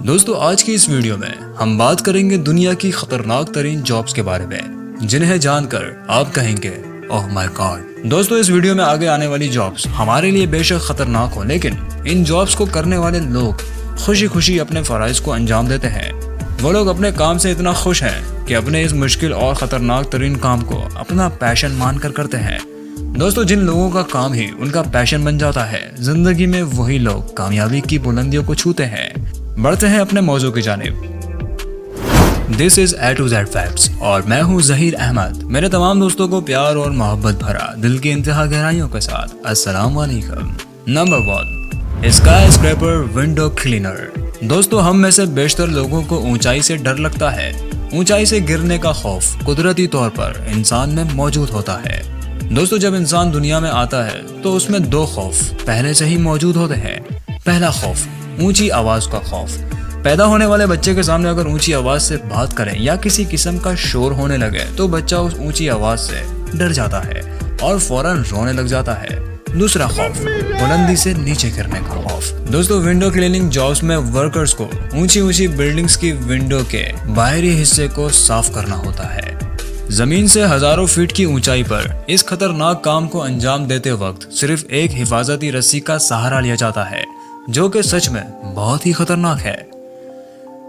دوستو آج کی اس ویڈیو میں ہم بات کریں گے دنیا کی خطرناک ترین جابز کے بارے میں جنہیں جان کر آپ کہیں گے اوہ مائی گاڈ۔ دوستو اس ویڈیو میں آگے آنے والی جابز ہمارے لیے بے شک خطرناک ہو، لیکن ان جابز کو کرنے والے لوگ خوشی خوشی اپنے فرائض کو انجام دیتے ہیں۔ وہ لوگ اپنے کام سے اتنا خوش ہیں کہ اپنے اس مشکل اور خطرناک ترین کام کو اپنا پیشن مان کر کرتے ہیں۔ دوستو جن لوگوں کا کام ہی ان کا پیشن بن جاتا ہے، زندگی میں وہی لوگ کامیابی کی بلندیوں کو چھوتے ہیں۔ بڑھتے ہیں اپنے موضوع کی جانب۔ This is A to Z Facts اور میں ہوں ظہیر احمد۔ میرے تمام دوستوں کو پیار اور محبت بھرا دل کی انتہا گہرائیوں کے ساتھ السلام علیکم۔ Number 1، skyscraper window cleaner. دوستو ہم میں سے بیشتر لوگوں کو اونچائی سے ڈر لگتا ہے۔ اونچائی سے گرنے کا خوف قدرتی طور پر انسان میں موجود ہوتا ہے۔ دوستو جب انسان دنیا میں آتا ہے تو اس میں دو خوف پہلے سے ہی موجود ہوتے ہیں۔ پہلا خوف اونچی آواز کا خوف۔ پیدا ہونے والے بچے کے سامنے اگر اونچی آواز سے بات کریں یا کسی قسم کا شور ہونے لگے تو بچہ اس اونچی آواز سے ڈر جاتا ہے اور فوراً رونے لگ جاتا ہے۔ دوسرا خوف بلندی سے نیچے گرنے کا خوف۔ دوستو ونڈو کلیننگ جابز میں ورکرز کو اونچی بلڈنگز کی ونڈو کے باہری حصے کو صاف کرنا ہوتا ہے۔ زمین سے ہزاروں فٹ کی اونچائی پر اس خطرناک کام کو انجام دیتے وقت صرف ایک حفاظتی رسی کا سہارا لیا جاتا ہے، جو کہ سچ میں بہت ہی خطرناک ہے۔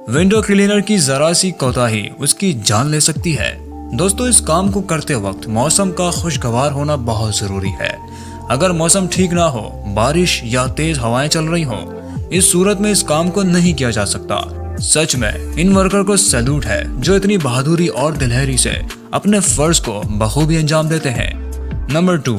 ونڈو کلینر کی ذرا سی کوتاہی اس کی جان لے سکتی ہے۔ دوستو اس کام کو کرتے وقت موسم کا خوشگوار ہونا بہت ضروری ہے۔ اگر موسم ٹھیک نہ ہو، بارش یا تیز ہوائیں چل رہی ہوں، اس صورت میں اس کام کو نہیں کیا جا سکتا۔ سچ میں ان ورکر کو سیلوٹ ہے جو اتنی بہادری اور دلہری سے اپنے فرض کو بخوبی انجام دیتے ہیں۔ Number 2،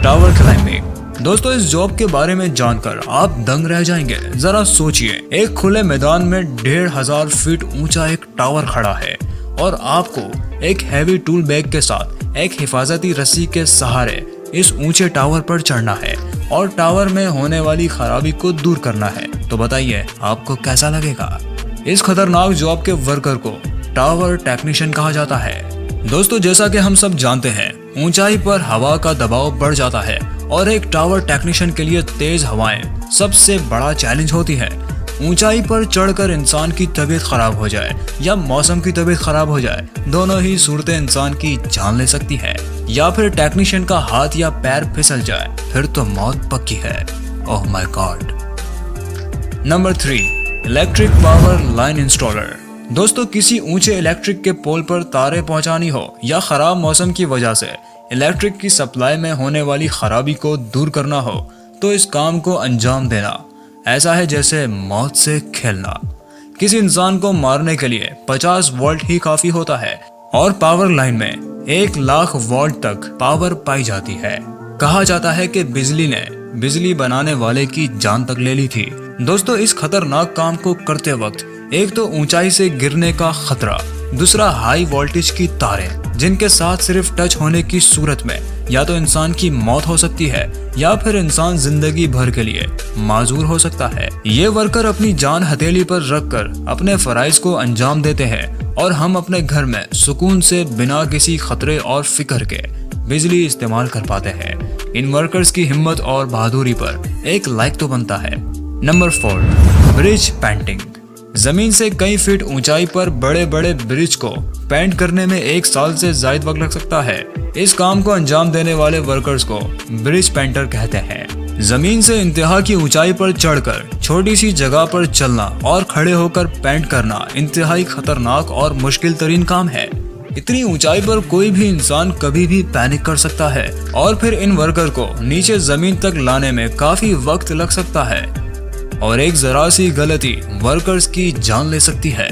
tower climbing. دوستو اس جاب کے بارے میں جان کر آپ دنگ رہ جائیں گے۔ ذرا سوچئے، ایک کھلے میدان میں 1500 فٹ اونچا ایک ٹاور کھڑا ہے اور آپ کو ایک ہیوی ٹول بیگ کے ساتھ ایک حفاظتی رسی کے سہارے اس اونچے ٹاور پر چڑھنا ہے اور ٹاور میں ہونے والی خرابی کو دور کرنا ہے۔ تو بتائیے آپ کو کیسا لگے گا؟ اس خطرناک جاب کے ورکر کو ٹاور ٹیکنیشین کہا جاتا ہے۔ دوستو جیسا کہ ہم سب جانتے ہیں، اونچائی پر ہوا کا دباؤ بڑھ جاتا ہے اور ایک ٹاور ٹیکنیشین کے لیے تیز ہوائیں سب سے بڑا چیلنج ہوتی ہے۔ اونچائی پر چڑھ کر انسان کی طبیعت خراب ہو جائے یا موسم کی طبیعت خراب ہو جائے، دونوں ہی صورتیں انسان کی جان لے سکتی ہیں۔ یا پھر ٹیکنیشین کا ہاتھ یا پیر پھسل جائے، پھر تو موت پکی ہے۔ Oh my God. Number 3، electric power line installer. دوستو کسی اونچے الیکٹرک کے پول پر تاریں پہنچانی ہو یا خراب موسم کی وجہ سے الیکٹرک کی سپلائی میں ہونے والی خرابی کو دور کرنا ہو تو اس کام کو انجام دینا ایسا ہے جیسے موت سے کھیلنا۔ کسی انسان کو مارنے کے لیے 50 وولٹ ہی کافی ہوتا ہے اور پاور لائن میں 1,00,000 وولٹ تک پاور پائی جاتی ہے۔ کہا جاتا ہے کہ بجلی نے بجلی بنانے والے کی جان تک لے لی تھی۔ دوستو اس خطرناک کام کو کرتے وقت ایک تو اونچائی سے گرنے کا خطرہ، دوسرا ہائی وولٹیج کی تاریں جن کے ساتھ صرف ٹچ ہونے کی صورت میں یا تو انسان کی موت ہو سکتی ہے یا پھر انسان زندگی بھر کے لیے معذور ہو سکتا ہے۔ یہ ورکر اپنی جان ہتھیلی پر رکھ کر اپنے فرائض کو انجام دیتے ہیں اور ہم اپنے گھر میں سکون سے بنا کسی خطرے اور فکر کے بجلی استعمال کر پاتے ہیں۔ ان ورکرز کی ہمت اور بہادری پر ایک لائک تو بنتا ہے۔ نمبر 4، برج پینٹنگ۔ زمین سے کئی فٹ اونچائی پر بڑے برج کو پینٹ کرنے میں 1 سال سے زائد وقت لگ سکتا ہے۔ اس کام کو انجام دینے والے ورکرز کو برج پینٹر کہتے ہیں۔ زمین سے انتہا کی اونچائی پر چڑھ کر چھوٹی سی جگہ پر چلنا اور کھڑے ہو کر پینٹ کرنا انتہائی خطرناک اور مشکل ترین کام ہے۔ اتنی اونچائی پر کوئی بھی انسان کبھی بھی پینک کر سکتا ہے اور پھر ان ورکر کو نیچے زمین تک لانے میں کافی وقت لگ سکتا ہے اور ایک ذرا سی غلطی ورکرز کی جان لے سکتی ہے۔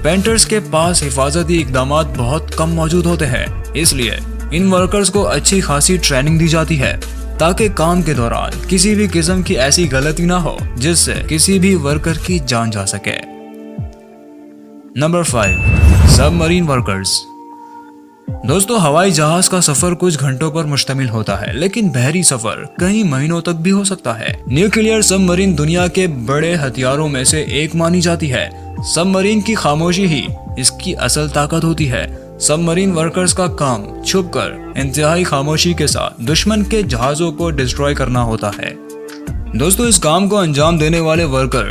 پینٹرز کے پاس حفاظتی اقدامات بہت کم موجود ہوتے ہیں، اس لیے ان ورکرز کو اچھی خاصی ٹریننگ دی جاتی ہے تاکہ کام کے دوران کسی بھی قسم کی ایسی غلطی نہ ہو جس سے کسی بھی ورکر کی جان جا سکے۔ نمبر 5، سب مرین ورکرز۔ دوستو ہوائی جہاز کا سفر کچھ گھنٹوں پر مشتمل ہوتا ہے، لیکن بحری سفر کئی مہینوں تک بھی ہو سکتا ہے۔ نیوکلیئر سب مرین دنیا کے بڑے ہتھیاروں میں سے ایک مانی جاتی ہے۔ سب مرین کی خاموشی ہی اس کی اصل طاقت ہوتی ہے۔ سب مرین ورکرز کا کام چھپ کر انتہائی خاموشی کے ساتھ دشمن کے جہازوں کو ڈسٹروائے کرنا ہوتا ہے۔ دوستو اس کام کو انجام دینے والے ورکر